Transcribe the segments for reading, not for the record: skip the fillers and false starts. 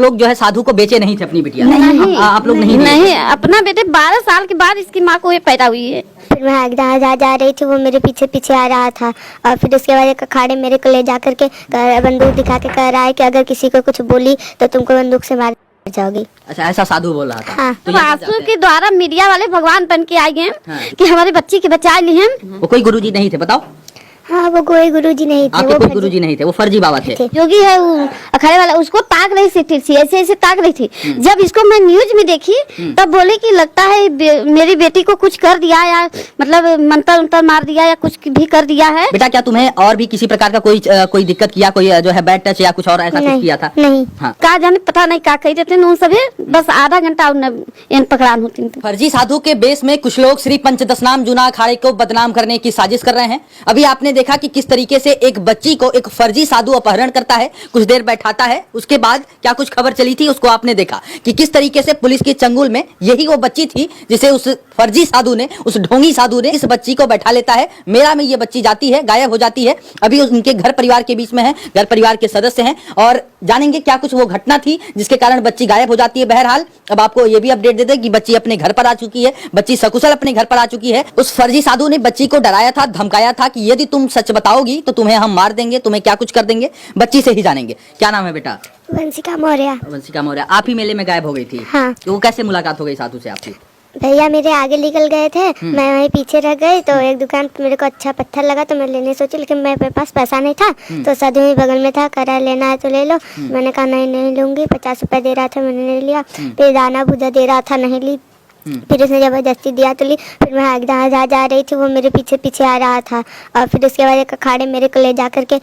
लोग जो है साधु को बेचे नहीं थे अपनी बिटिया? नहीं, आप लोग नहीं? नहीं, अपना बेटे 12 साल के बाद इसकी माँ को ये पैदा हुई है। फिर मैं आगरा जा रही थी, वो मेरे पीछे पीछे आ रहा था और फिर उसके बाद एक अखाड़े मेरे को ले जा करके बंदूक दिखा के कह रहा है कि अगर किसी को कुछ बोली तो तुमको बंदूक से मार जाओगी। अच्छा, ऐसा साधु बोल रहा था। हाँ। तो आंसू के द्वारा मीडिया वाले भगवान बन के आए हैं हाँ। कि हमारे बच्ची के बचा लिए हैं। वो कोई गुरुजी नहीं थे बताओ? हाँ, वो कोई गुरुजी नहीं थे, आपके कोई गुरुजी नहीं थे, वो फर्जी बाबा थे। योगी है वो अखाड़े वाला, उसको ताक रही थी, ऐसे ऐसे ताक रही थी। जब इसको मैं न्यूज में देखी तब बोले कि लगता है मेरी बेटी को कुछ कर दिया या मतलब मंत्र उंतर मार दिया या कुछ भी कर दिया है। बेटा क्या तुम्हें और भी किसी प्रकार का कोई दिक्कत किया, कोई जो है बैड टच या कुछ और ऐसा कुछ किया था? नहीं। हाँ। का जाने पता नहीं क्या कही देते उन सभी, बस आधा घंटा उन पकड़ान होती थी। फर्जी साधु के बेस में कुछ लोग श्री पंचदशनाम जूना अखाड़े को बदनाम करने की साजिश कर रहे हैं। अभी आपने देखा कि किस तरीके से एक बच्ची को एक फर्जी साधु अपहरण करता है, कुछ देर बैठाता है, उसके बाद क्या कुछ खबर चली थी उसको आपने देखा कि किस तरीके से पुलिस के चंगुल में यही वो बच्ची थी जिसे उस फर्जी साधु ने, उस ढोंगी साधु ने इस बच्ची को बैठा लेता है। मेला में ये बच्ची जाती है, गायब हो जाती है। अभी उनके घर परिवार के बीच में है, घर परिवार के सदस्य हैं और जानेंगे क्या कुछ वो घटना थी जिसके कारण बच्ची गायब हो जाती है। बहरहाल अब आपको ये भी अपडेट दे दे कि बच्ची अपने घर पर आ चुकी है, बच्ची सकुशल अपने घर पर आ चुकी है। उस फर्जी साधु ने बच्ची को डराया था, धमकाया था कि यदि तुम सच बताओगी तो तुम्हें हम मार देंगे, तुम्हें क्या कुछ कर देंगे। बच्ची से ही जानेंगे। क्या नाम है बेटा? वंशिका मौर्य। वंशिका मौर्य। आप ही मेले में गायब हो गई थी? हाँ। तो वो कैसे मुलाकात हो गई साधु से आपकी? भैया मेरे आगे निकल गए थे, मैं वहीं पीछे रह गई तो एक दुकान पे मेरे को अच्छा पत्थर लगा तो मैं लेने सोची, लेकिन मेरे पास पैसा नहीं था। तो साधु ही बगल में था, कह रहा लेना है तो ले लो। मैंने कहा नहीं लूंगी, 50 रुपए दे रहा था, मैंने ले लिया। फिर दाना भूजा दे रहा था, नहीं ली। फिर उसने जबरदस्ती दिया तो ली। फिर मैं आगरा जा रही थी, वो मेरे पीछे पीछे आ रहा था और फिर उसके बाद एक अखाड़े मेरे को ले जा करके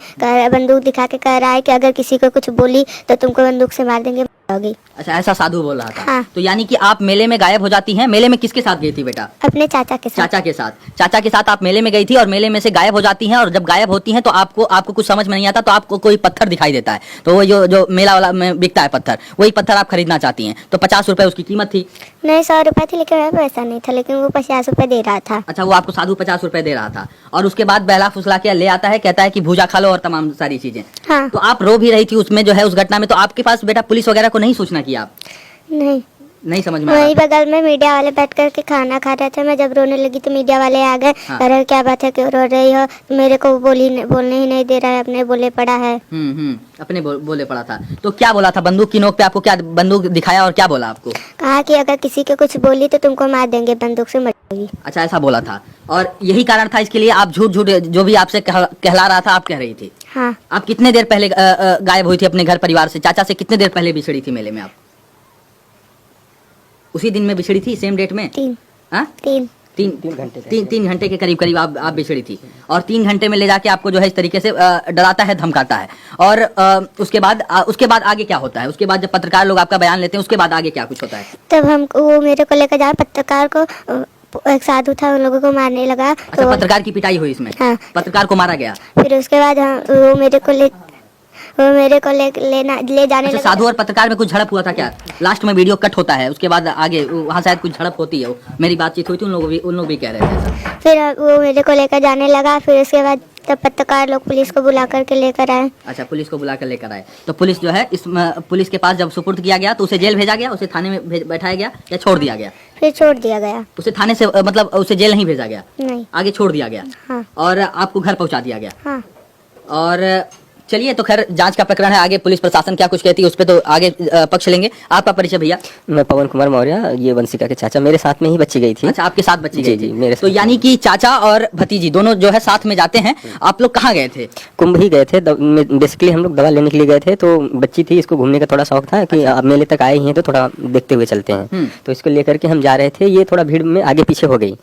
बंदूक दिखा के कह रहा है कि अगर किसी को कुछ बोली तो तुमको बंदूक से मार देंगे। अच्छा, ऐसा साधु बोल रहा था। हाँ। तो यानी कि आप मेले में गायब हो जाती हैं। मेले में किसके साथ गई थी बेटा? अपने चाचा के साथ। चाचा के साथ। चाचा के साथ आप मेले में गई थी और मेले में से गायब हो जाती हैं और जब गायब होती हैं तो आपको कुछ समझ में नहीं आता तो आपको कोई पत्थर दिखाई देता है, तो वो जो मेला वाला में बिकता है पत्थर, वही पत्थर आप खरीदना चाहती हैं। तो 50 रुपए उसकी कीमत थी? नहीं, 100 रुपए थी, लेकिन मेरा पैसा नहीं था, लेकिन वो 50 रुपए दे रहा था। अच्छा, वो आपको साधु 50 रुपए दे रहा था और उसके बाद बहला फुसला के ले आता है, कहता है कि भूजा खा लो और तमाम सारी चीजें। हाँ। तो आप रो भी रही थी उसमें जो है उस घटना में, तो आपके पास बेटा पुलिस वगैरह को नहीं सूचना किया? आप नहीं समझ में? वही बगल में मीडिया वाले बैठ करके खाना खा रहे थे। मैं जब रोने लगी तो मीडिया वाले आ गए। हाँ। अरे क्या बात है, क्यों रो रही हो? मेरे को बोलने ही नहीं दे रहा है, अपने बोले पड़ा है। अपने बोले पड़ा था। तो क्या बोला था? बंदूक की नोक पे आपको क्या बंदूक दिखाया और क्या बोला आपको? कहा कि अगर किसी को कुछ बोली तो तुमको मार देंगे, बंदूक से मर जाओगी। अच्छा, ऐसा बोला था और यही कारण था इसके लिए आप झूठ जो भी आपसे कहला रहा था आप कह रही थी? हाँ। आप कितने देर पहले गायब हुई थी अपने घर परिवार से? चाचा से कितने देर पहले बिछड़ी थी मेले में आप? उसी दिन में बिछड़ी थी, सेम डेट में? 3 घंटे के करीब आप बिछड़ी थी और 3 घंटे में ले जाके आपको जो है इस तरीके से डराता है, धमकाता है। और उसके बाद आगे क्या होता है? उसके बाद जब पत्रकार लोग आपका बयान लेते हैं उसके बाद आगे क्या कुछ होता है? तब वो मेरे को लेकर जा, पत्रकार को, एक साधु था, उन लोगों को मारने लगा। अच्छा, तो पत्रकार की पिटाई हुई इसमें? हाँ। पत्रकार को मारा गया। फिर उसके बाद वो मेरे को ले जाने लगा। साधु और पत्रकार में कुछ झड़प हुआ था क्या? लास्ट में वीडियो कट होता है, उसके बाद आगे वहाँ शायद कुछ झड़प होती है। मेरी बातचीत हुई थी, उन लोग भी कह रहे थे ऐसा। फिर वो मेरे को लेकर जाने लगा। फिर उसके बाद तब पत्रकार लोग पुलिस को बुला करके लेकर आए। अच्छा, पुलिस को बुला कर लेकर आए। तो पुलिस जो है पुलिस के पास जब सुपुर्द किया गया तो उसे जेल भेजा गया, उसे थाने में बैठाया गया या छोड़ दिया गया? फिर छोड़ दिया गया। उसे थाने से मतलब उसे जेल नहीं भेजा गया? नहीं, आगे छोड़ दिया गया। हाँ। और आपको घर पहुंचा दिया गया? हाँ। और चलिए, तो खैर जांच का प्रकरण है, आगे पुलिस प्रशासन क्या कुछ कहती है उस पर तो आगे पक्ष लेंगे। आपका परिचय भैया? मैं पवन कुमार मौर्य, ये वंशिका के चाचा, मेरे साथ में ही बच्ची गई थी। अच्छा, आपके साथ बच्ची गई थी? मेरे तो यानी कि चाचा और भतीजी दोनों जो है साथ में जाते हैं। आप लोग कहाँ गए थे? कुंभ ही गए थे। बेसिकली हम लोग दवा लेने के लिए गए थे, तो बच्ची थी, इसको घूमने का थोड़ा शौक था कि अब मेले तक आए ही हैं तो थोड़ा देखते हुए चलते हैं। तो इसको लेकर के हम जा रहे थे, ये थोड़ा भीड़ में आगे पीछे हो गई।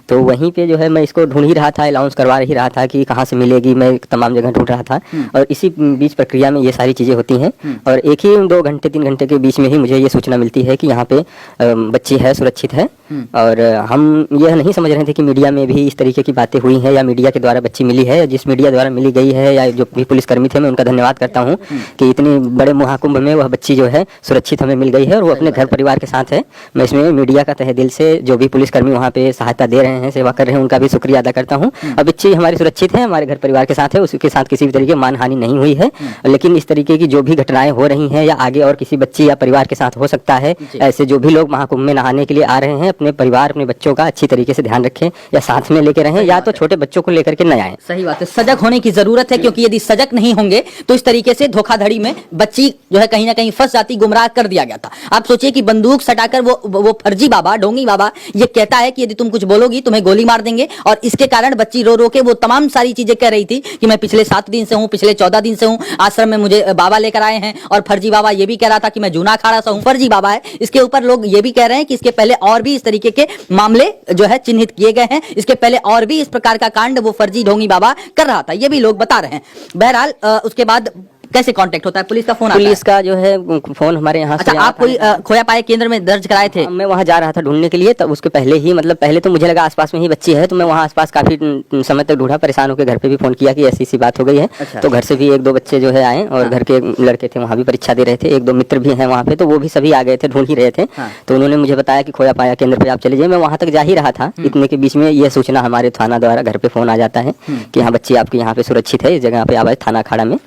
तो वहीं पे जो है मैं इसको ढूंढ ही रहा था, अनाउंस करवा ही रहा था कि कहाँ से मिलेगी, मैं तमाम जगह ढूंढ रहा था। और इसी बीच प्रक्रिया में ये सारी चीजें होती हैं और एक ही 2 घंटे 3 घंटे के बीच में ही मुझे ये सूचना मिलती है कि यहाँ पे बच्ची है, सुरक्षित है। और हम यह नहीं समझ रहे थे कि मीडिया में भी इस तरीके की बातें हुई हैं या मीडिया के द्वारा बच्ची मिली है। जिस मीडिया द्वारा मिली गई है या जो भी पुलिसकर्मी थे, मैं उनका धन्यवाद करता हूँ कि इतनी बड़े महाकुंभ में वह बच्ची जो है सुरक्षित हमें मिल गई है और वो अपने घर परिवार के साथ है। मैं इसमें मीडिया का तहे दिल से जो भी पुलिसकर्मी वहाँ पे सहायता दे रहे हैं, सेवा कर रहे हैं, उनका भी शुक्रिया अदा करता हूँ। अब बच्ची हमारी सुरक्षित है, हमारे घर परिवार के साथ है, उसके साथ किसी भी तरीके मानहानि नहीं नहीं हुई है, लेकिन इस तरीके की जो भी घटनाएं हो रही हैं या आगे और किसी बच्ची या परिवार के साथ हो सकता है, ऐसे जो भी लोग महाकुंभ में नहाने के लिए आ रहे हैं, अपने परिवार अपने बच्चों का अच्छी तरीके से ध्यान रखें या साथ में लेके रहें, या तो छोटे बच्चों को लेकर के न आए। सही बात है, सजग होने की जरूरत है, क्योंकि यदि सजग नहीं होंगे तो इस तरीके से धोखाधड़ी में बच्ची जो है कहीं ना कहीं फंस जाती, गुमराह कर दिया गया था। आप सोचिए कि बंदूक सटाकर वो फर्जी बाबा, ढोंगी बाबा ये कहता है कि यदि तुम कुछ बोलोगी तुम्हें गोली मार देंगे, और इसके कारण बच्ची रो रो के वो तमाम सारी चीजें कह रही थी कि मैं पिछले 7 दिन से हूं, पिछले 14 दिन से हूं, आश्रम में मुझे बाबा लेकर आए हैं, और फर्जी बाबा ये भी कह रहा था कि मैं जूना अखाड़ा से हूं, फर्जी बाबा है। इसके ऊपर लोग ये भी कह रहे हैं कि इसके पहले और भी इस तरीके के मामले जो है चिन्हित किए गए हैं, इसके पहले और भी इस प्रकार का कांड वो फर्जी ढोंगी बाबा कर रहा था, ये भी लोग बता रहे हैं। बहरहाल उसके बाद कैसे कांटेक्ट होता है? पुलिस का फोन आता है? पुलिस का जो है फोन हमारे यहाँ से अच्छा, आप कोई खोया पाए केंद्र में दर्ज कराए थे? मैं वहाँ जा रहा था ढूंढने के लिए, तब उसके पहले ही मतलब पहले तो मुझे लगा आसपास में ही बच्ची है, तो मैं वहाँ आसपास काफी समय तक ढूंढा, परेशान होकर घर पे भी फोन किया कि ऐसी सी बात हो गई है। अच्छा। तो घर से भी 1-2 बच्चे जो है आए, और घर के लड़के थे वहाँ भी परीक्षा दे रहे थे, 1-2 मित्र भी हैं वहाँ पे, तो वो भी सभी आ गए थे, ढूंढ ही रहे थे। तो उन्होंने मुझे बताया कि खोया पाया केंद्र पे आप चले जाइए। मैं वहाँ तक जा ही रहा था, इतने के बीच में यह सूचना हमारे थाना द्वारा घर पे फोन आ जाता है कि हाँ बच्ची आपकी यहाँ पे सुरक्षित है, इस जगह पे आवाज थाना अखाड़ा में।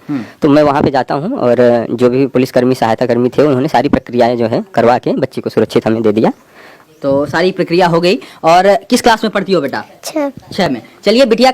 तो मैं वहाँ पे जाता हूँ, और जो भी पुलिसकर्मी सहायता कर्मी थे उन्होंने सारी प्रक्रियाएं जो है करवा के बच्ची को सुरक्षित हमें दे दिया। तो सारी प्रक्रिया हो गई। और किस क्लास में पढ़ती हो बेटा? 6 6 में। चलिए बिटिया